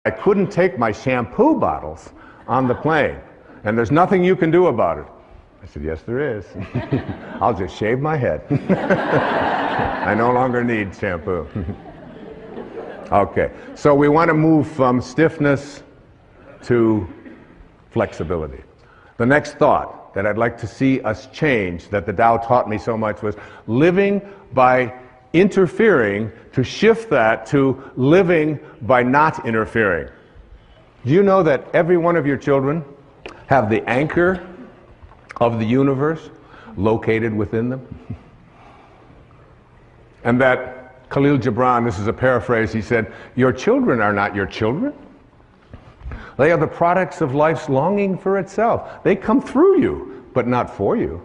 I couldn't take my shampoo bottles on the plane, and there's nothing you can do about it. I said, yes, there is. I'll just shave my head. I no longer need shampoo. Okay, so we want to move from stiffness to flexibility. The next thought that I'd like to see us change, that the Tao taught me so much, was living by interfering, to shift that to living by not interfering. Do you know that every one of your children have the anchor of the universe located within them? And that Khalil Gibran, this is a paraphrase, he said, your children are not your children. They are the products of life's longing for itself. They come through you, but not for you.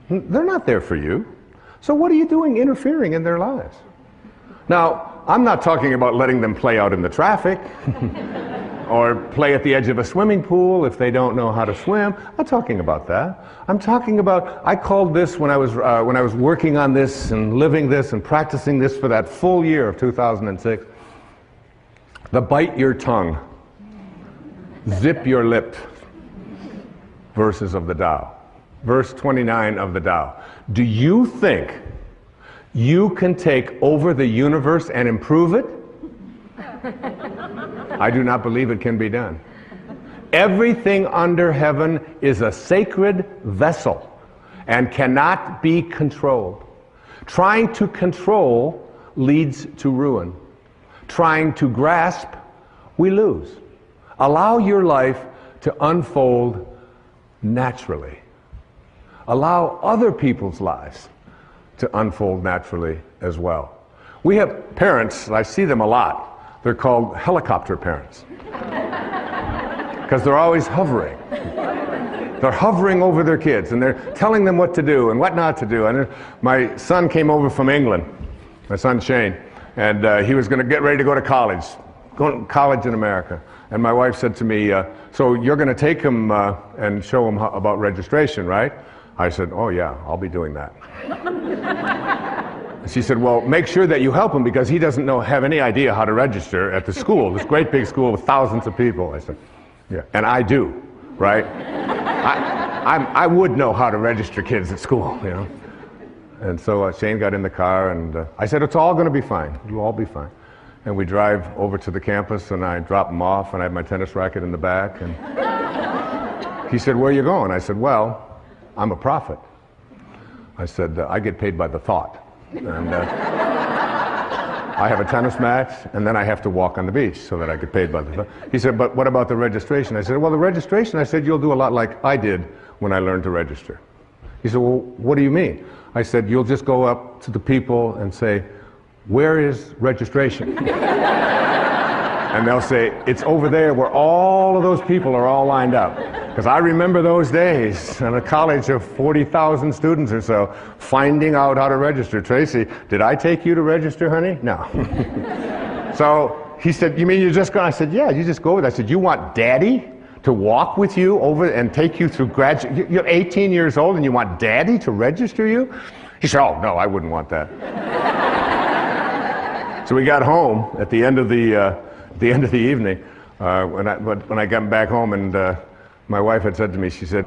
They're not there for you. So what are you doing interfering in their lives? Now, I'm not talking about letting them play out in the traffic or play at the edge of a swimming pool if they don't know how to swim. I'm not talking about that. I'm talking about, I called this when I was working on this and living this and practicing this for that full year of 2006, the bite your tongue, zip your lip verses of the Tao. Verse 29 of the Tao. Do you think you can take over the universe and improve it? I do not believe it can be done. Everything under heaven is a sacred vessel and cannot be controlled. Trying to control leads to ruin. Trying to grasp, we lose. Allow your life to unfold naturally. Allow other people's lives to unfold naturally as well. We have parents, I see them a lot. They're called helicopter parents because they're always hovering. They're hovering over their kids and they're telling them what to do and what not to do. And my son came over from England, my son Shane, and he was going to get ready to go to college in America. And my wife said to me, so you're going to take him and show him about registration, right? I said, oh yeah, I'll be doing that. She said, well, make sure that you help him because he doesn't have any idea how to register at the school, this great big school with thousands of people. I said, yeah, and I do, right? I would know how to register kids at school, you know. And so Shane got in the car and I said, it's all going to be fine. It'll all be fine. And we drive over to the campus and I drop him off and I have my tennis racket in the back. And he said, where are you going? I said, well, I'm a prophet. I said, I get paid by the thought. And I have a tennis match, and then I have to walk on the beach so that I get paid by the thought. He said, but what about the registration? I said, well, the registration, I said, you'll do a lot like I did when I learned to register. He said, well, what do you mean? I said, you'll just go up to the people and say, where is registration? And they'll say, it's over there where all of those people are all lined up. Because I remember those days in a college of 40,000 students or so, finding out how to register. Tracy, did I take you to register, honey? No. So he said, you mean you just go? I said, yeah, you just go with it. I said, you want daddy to walk with you over and take you through graduate? You're 18 years old and you want daddy to register you? He said, oh, no, I wouldn't want that. So we got home at the end of the evening, when I got back home, and my wife had said to me, she said,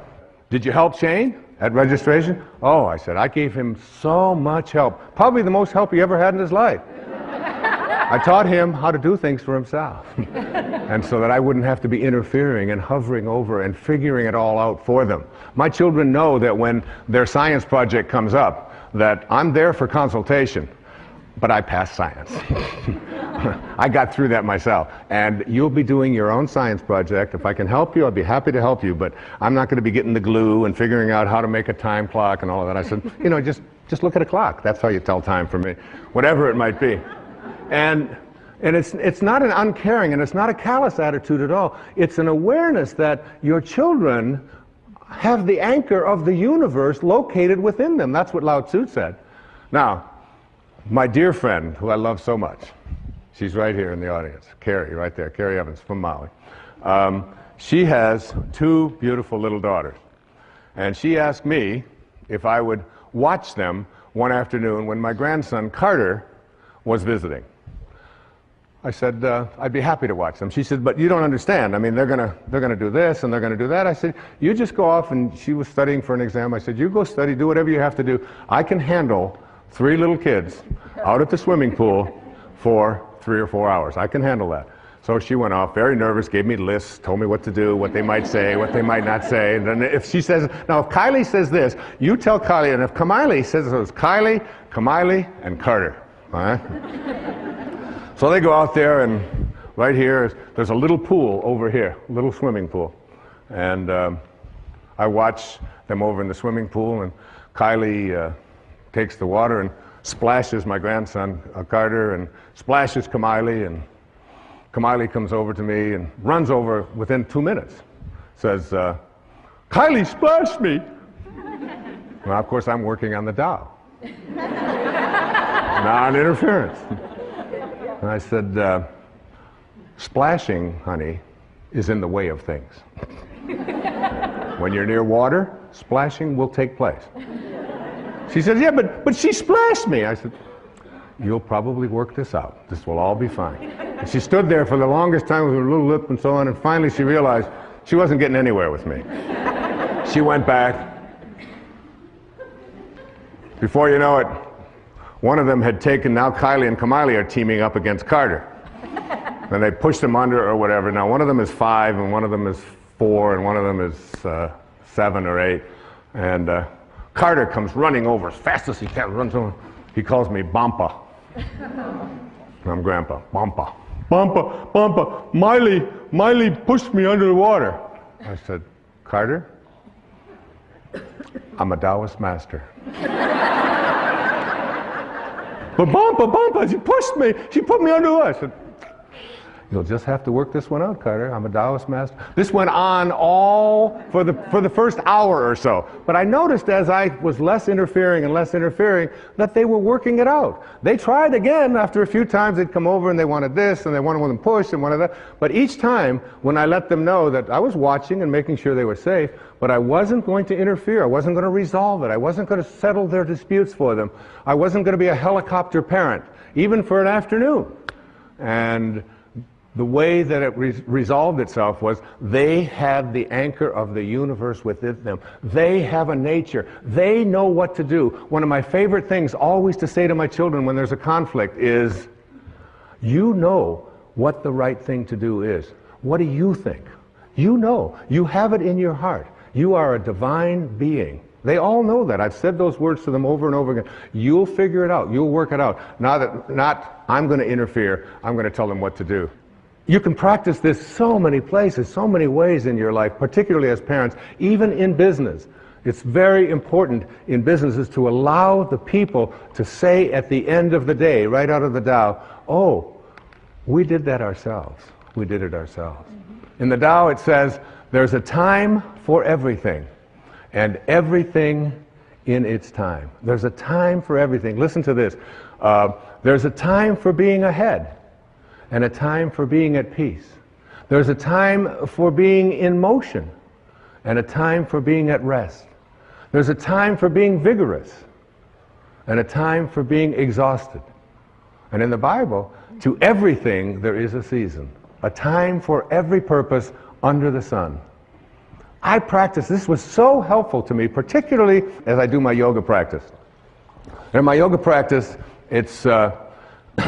did you help Shane at registration? Oh, I said, I gave him so much help. Probably the most help he ever had in his life. I taught him how to do things for himself. And so that I wouldn't have to be interfering and hovering over and figuring it all out for them. My children know that when their science project comes up, that I'm there for consultation, but I passed science. I got through that myself. And you'll be doing your own science project. If I can help you, I'll be happy to help you, but I'm not going to be getting the glue and figuring out how to make a time clock and all of that. I said, you know, just look at a clock. That's how you tell time for me, whatever it might be. And it's not an uncaring and it's not a callous attitude at all. It's an awareness that your children have the anchor of the universe located within them. That's what Lao Tzu said. Now, my dear friend, who I love so much, she's right here in the audience, Carrie, right there, Carrie Evans from Mali. She has two beautiful little daughters. And she asked me if I would watch them one afternoon when my grandson, Carter, was visiting. I said, I'd be happy to watch them. She said, but you don't understand. I mean, they're gonna do this and they're gonna do that. I said, you just go off, and she was studying for an exam. I said, you go study, do whatever you have to do. I can handle 3 little kids out at the swimming pool for 3 or 4 hours. I can handle that. So she went off, very nervous, gave me lists, told me what to do, what they might say, what they might not say. And then if she says, now if Kylie says this, you tell Kylie, and if Kamiley says it was Kylie, Kamiley, and Carter. All right? So they go out there, and right here, there's a little pool over here, a little swimming pool. And I watch them over in the swimming pool, and Kylie takes the water and splashes my grandson, Carter, and splashes Kamiley, and Kamiley comes over to me and runs over within 2 minutes. Says, Kylie splashed me. Well, of course, I'm working on the Tao. Non-interference. And I said, splashing, honey, is in the way of things. When you're near water, splashing will take place. She said, yeah, but she splashed me. I said, you'll probably work this out. This will all be fine. And she stood there for the longest time with her little lip and so on, and finally she realized she wasn't getting anywhere with me. She went back. Before you know it, one of them had taken, now Kylie and Kamiley are teaming up against Carter. And they pushed him under or whatever. Now one of them is 5, and one of them is 4, and one of them is 7 or 8. And Carter comes running over as fast as he can, runs over. He calls me Bampa. I'm Grandpa. Bampa. Bampa, Bampa, Miley pushed me under the water. I said, Carter, I'm a Taoist master. But Bampa, she pushed me. She put me under the water. I said, you'll just have to work this one out, Carter. I'm a Taoist master. This went on all for the first hour or so. But I noticed as I was less interfering and less interfering that they were working it out. They tried again after a few times. They'd come over and they wanted this and they wanted them pushed and wanted that. But each time when I let them know that I was watching and making sure they were safe, but I wasn't going to interfere. I wasn't going to resolve it. I wasn't going to settle their disputes for them. I wasn't going to be a helicopter parent, even for an afternoon. And the way that it resolved itself was they had the anchor of the universe within them. They have a nature. They know what to do. One of my favorite things always to say to my children when there's a conflict is, you know what the right thing to do is. What do you think? You know. You have it in your heart. You are a divine being. They all know that. I've said those words to them over and over again. You'll figure it out. You'll work it out. Not I'm going to interfere. I'm going to tell them what to do. You can practice this so many places, so many ways in your life, particularly as parents, even in business. It's very important in businesses to allow the people to say at the end of the day, right out of the Tao, oh, we did that ourselves. We did it ourselves. In the Tao it says, there's a time for everything, and everything in its time. There's a time for everything. Listen to this. There's a time for being ahead, and a time for being at peace. There's a time for being in motion, and a time for being at rest. There's a time for being vigorous, and a time for being exhausted. And in the Bible, to everything there is a season, a time for every purpose under the sun. I practice, this was so helpful to me, particularly as I do my yoga practice. In my yoga practice, it's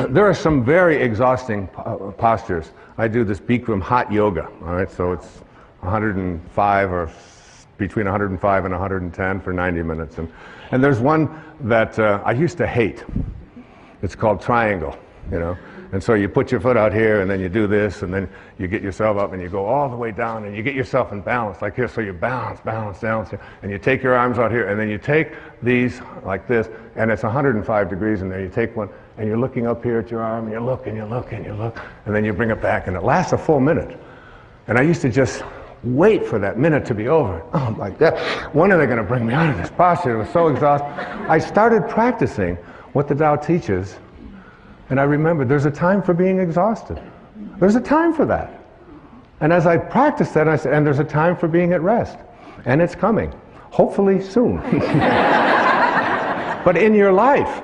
there are some very exhausting postures. I do this Bikram hot yoga, all right? So it's 105 or between 105 and 110 for 90 minutes. And there's one that I used to hate. It's called triangle, you know? And so you put your foot out here, and then you do this, and then you get yourself up, and you go all the way down, and you get yourself in balance, like here. So you balance, and you take your arms out here, and then you take these like this, and it's 105 degrees in there. You take one, and you're looking up here at your arm, and you look, and you look, and you look, and then you bring it back, and it lasts a full minute. And I used to just wait for that minute to be over. Oh, like that. When are they going to bring me out of this posture? It was so exhausting. I started practicing what the Tao teaches. And I remember there's a time for being exhausted. There's a time for that. And as I practiced that, I said, and there's a time for being at rest. And it's coming. Hopefully soon. But in your life,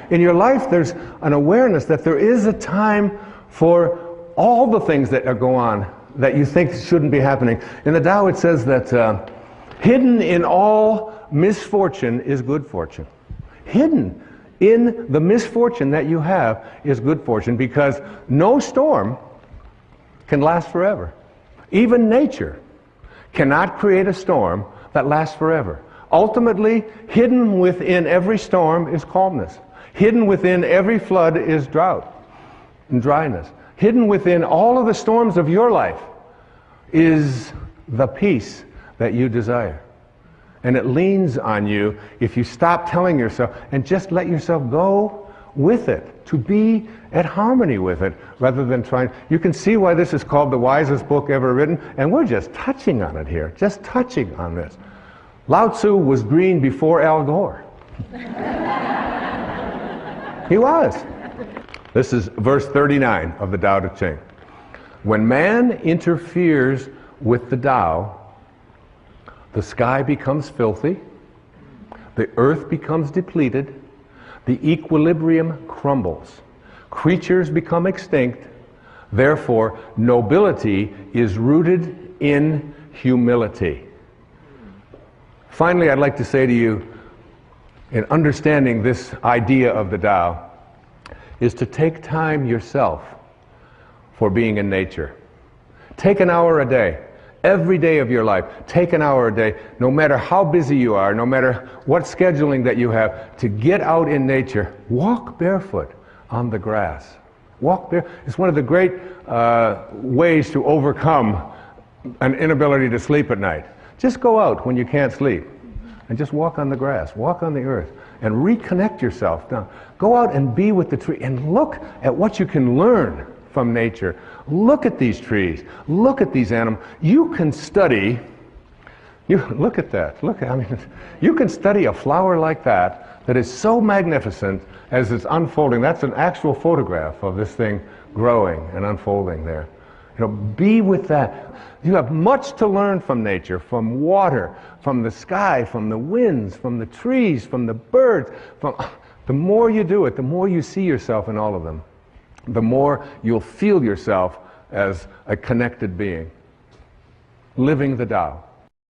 there's an awareness that there is a time for all the things that go on that you think shouldn't be happening. In the Tao it says that hidden in all misfortune is good fortune. Hidden in the misfortune that you have is good fortune, because no storm can last forever. Even nature cannot create a storm that lasts forever. Ultimately, hidden within every storm is calmness. Hidden within every flood is drought and dryness. Hidden within all of the storms of your life is the peace that you desire. And it leans on you if you stop telling yourself and just let yourself go with it, to be at harmony with it, rather than trying. You can see why this is called the wisest book ever written, and we're just touching on it here, just touching on this. Lao Tzu was green before Al Gore. He was. This is verse 39 of the Tao Te Ching. When man interferes with the Tao, the sky becomes filthy, the earth becomes depleted, the equilibrium crumbles, creatures become extinct, therefore nobility is rooted in humility. Finally, I'd like to say to you, in understanding this idea of the Tao, is to take time yourself for being in nature. Take an hour a day. Every day of your life, take an hour a day, no matter how busy you are, no matter what scheduling that you have, to get out in nature. Walk barefoot on the grass. Walk barefoot. It's one of the great ways to overcome an inability to sleep at night. Just go out when you can't sleep and just walk on the grass, walk on the earth, and reconnect yourself. Now, go out and be with the tree and look at what you can learn from nature. Look at these trees. Look at these animals. You can study. Look at that. You can study a flower like that is so magnificent as it's unfolding. That's an actual photograph of this thing growing and unfolding there. Be with that. You have much to learn from nature, from water, from the sky, from the winds, from the trees, from the birds. The more you do it, the more you see yourself in all of them. The more you'll feel yourself as a connected being, living the Tao.